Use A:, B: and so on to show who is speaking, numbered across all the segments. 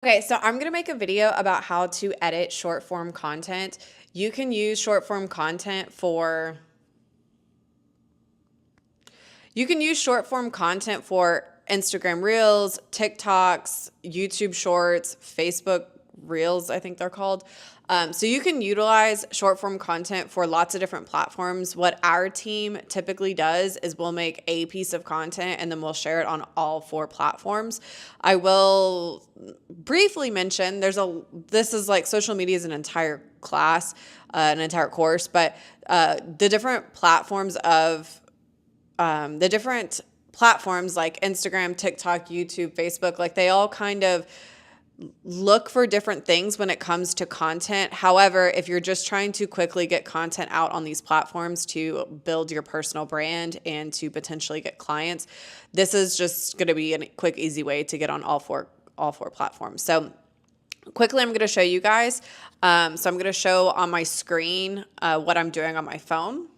A: Okay, so I'm gonna make a video about how to edit short form content. You can use short form content for Instagram Reels, TikToks, YouTube Shorts, Facebook Reels, I think they're called. So you can utilize short form content for lots of different platforms. What our team typically does is we'll make a piece of content and then we'll share it on all 4 platforms. I will briefly mention this is like social media is an entire class, an entire course, but the different platforms like Instagram, TikTok, YouTube, Facebook, like they all kind of look for different things when it comes to content. However, if you're just trying to quickly get content out on these platforms to build your personal brand and to potentially get clients, this is just going to be a quick, easy way to get on all four platforms. So quickly, I'm going to show you guys. So I'm going to show on my screen what I'm doing on my phone.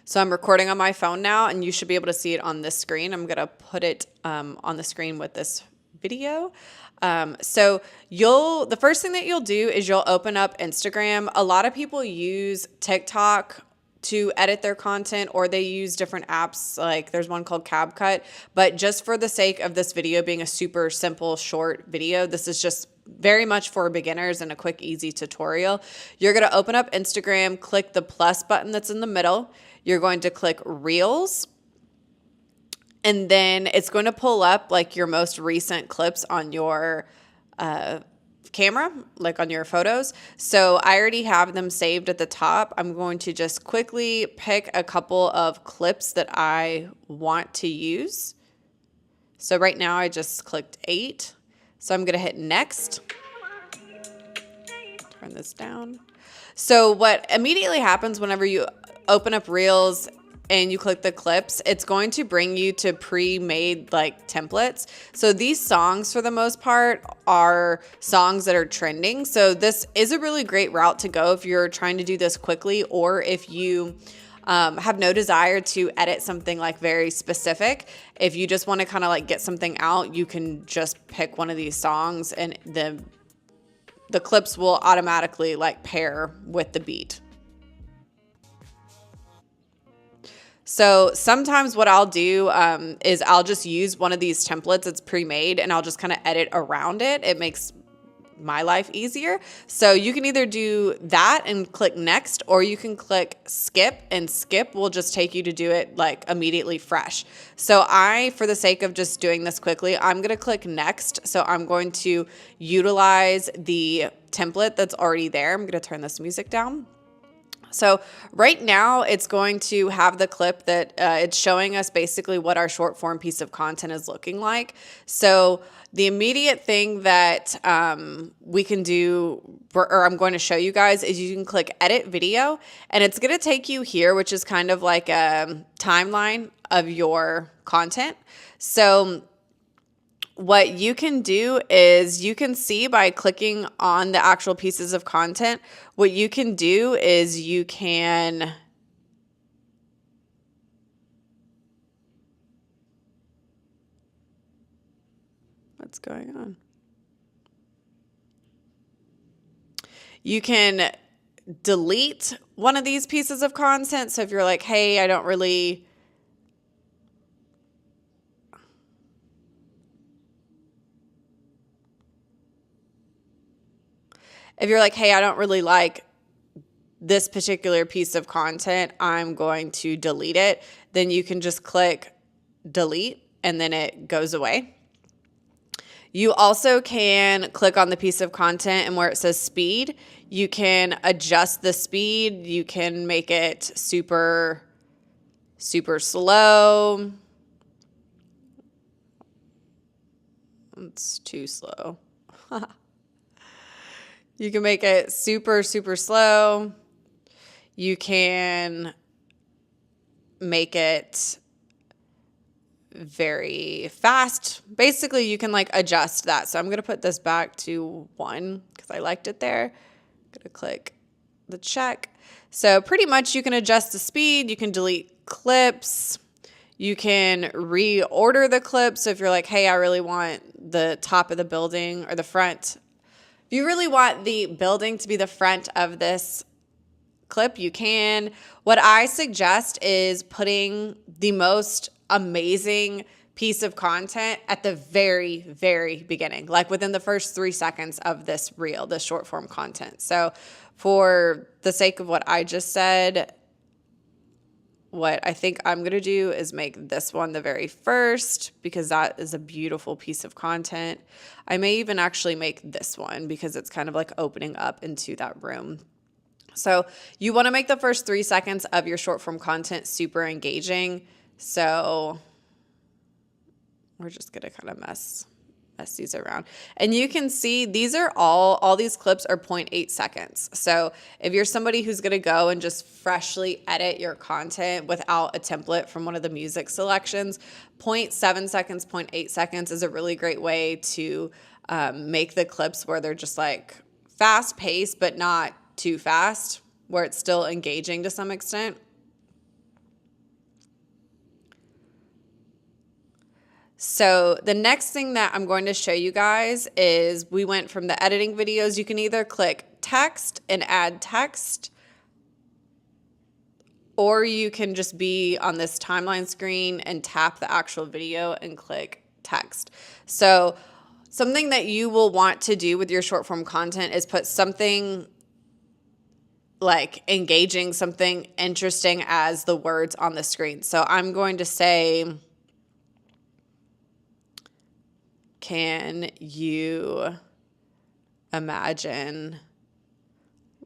A: So I'm recording on my phone now, and you should be able to see it on this screen. I'm going to put it on the screen with this video. So the first thing that you'll do is you'll open up Instagram. A lot of people use TikTok to edit their content, or they use different apps. Like there's one called CapCut, but just for the sake of this video being a super simple, short video, this is just very much for beginners and a quick, easy tutorial. You're going to open up Instagram, click the plus button that's in the middle. You're going to click Reels, and then it's going to pull up like your most recent clips on your camera, like on your photos. So I already have them saved at the top. I'm going to just quickly pick a couple of clips that I want to use. So right now I just clicked 8. So I'm going to hit next. Turn this down. So what immediately happens whenever you open up Reels and you click the clips, it's going to bring you to pre-made like templates. So these songs for the most part are songs that are trending. So this is a really great route to go if you're trying to do this quickly, or if you have no desire to edit something like very specific. If you just want to kind of like get something out, you can just pick one of these songs and the clips will automatically like pair with the beat. So sometimes what I'll do is I'll just use one of these templates that's pre-made and I'll just kind of edit around it. It makes my life easier. So you can either do that and click next, or you can click skip, and skip will just take you to do it like immediately fresh. So for the sake of just doing this quickly, I'm going to click next. So I'm going to utilize the template that's already there. I'm going to turn this music down. So right now it's going to have the clip that it's showing us basically what our short form piece of content is looking like. So the immediate thing that we can do, or I'm going to show you guys, is you can click edit video, and it's going to take you here, which is kind of like a timeline of your content. So what you can do is you can see by clicking on the actual pieces of content, what you can do is you can what's going on? You can delete one of these pieces of content. So if you're like, hey, if you're like, hey, I don't really like this particular piece of content, I'm going to delete it, then you can just click delete and then it goes away. You also can click on the piece of content, and where it says speed, you can adjust the speed. You can make it super, super slow. It's too slow. You can make it super, super slow. You can make it very fast. Basically, you can like adjust that. So I'm going to put this back to 1 because I liked it there. I'm going to click the check. So pretty much you can adjust the speed. You can delete clips. You can reorder the clip. So if you're like, hey, I really want the top of the building or the front. If you really want the building to be the front of this clip, you can. What I suggest is putting the most amazing piece of content at the very, very beginning, like within the first 3 seconds of this reel, this short form content. So for the sake of what I just said, what I think I'm going to do is make this one the very first because that is a beautiful piece of content. I may even actually make this one because it's kind of like opening up into that room. So you want to make the first 3 seconds of your short form content super engaging. So we're just going to kind of mess these around. And you can see these are all these clips are 0.8 seconds. So if you're somebody who's going to go and just freshly edit your content without a template from one of the music selections, 0.7 seconds, 0.8 seconds is a really great way to make the clips where they're just like fast paced, but not too fast, where it's still engaging to some extent. So the next thing that I'm going to show you guys is we went from the editing videos. You can either click text and add text, or you can just be on this timeline screen and tap the actual video and click text. So something that you will want to do with your short form content is put something like engaging, something interesting as the words on the screen. So I'm going to say, can you imagine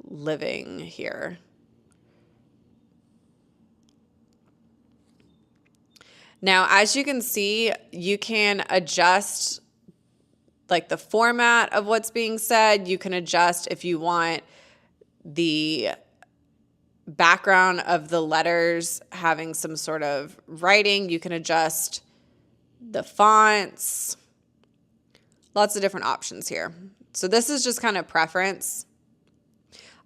A: living here? Now, as you can see, you can adjust like the format of what's being said. You can adjust if you want the background of the letters having some sort of writing. You can adjust the fonts. Lots of different options here. So this is just kind of preference.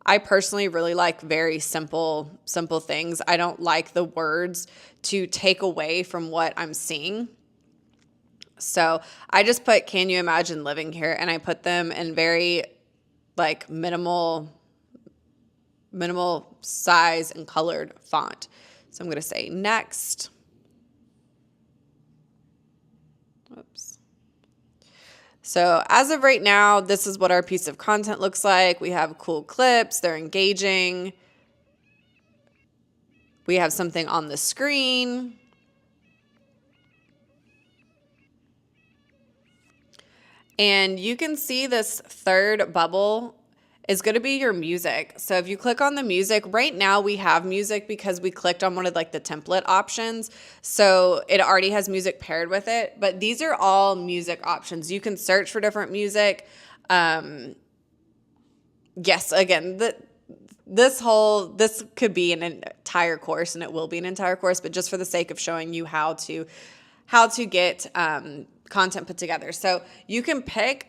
A: I personally really like very simple things. I don't like the words to take away from what I'm seeing. So I just put, can you imagine living here? And I put them in very like minimal size and colored font. So I'm going to say next. Whoops. So as of right now, this is what our piece of content looks like. We have cool clips. They're engaging. We have something on the screen. And you can see this third bubble is going to be your music. So if you click on the music, right now we have music because we clicked on one of like the template options. So it already has music paired with it, but these are all music options. You can search for different music. Yes, again, this could be an entire course, and it will be an entire course, but just for the sake of showing you how to get content put together. So you can pick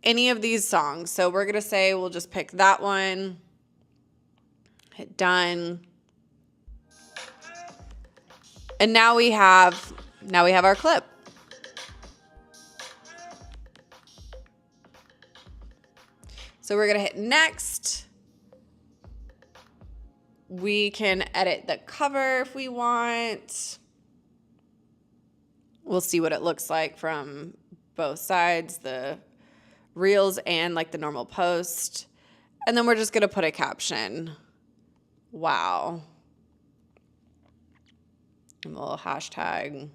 A: any of these songs. So we're going to say we'll just pick that one, hit done. And now we have our clip. So we're going to hit next. We can edit the cover if we want. We'll see what it looks like from both sides, the reels and like the normal post. And then we're just going to put a caption. Wow. And a little hashtag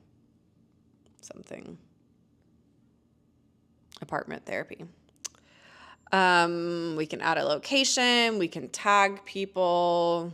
A: something. Apartment therapy. We can add a location. We can tag people.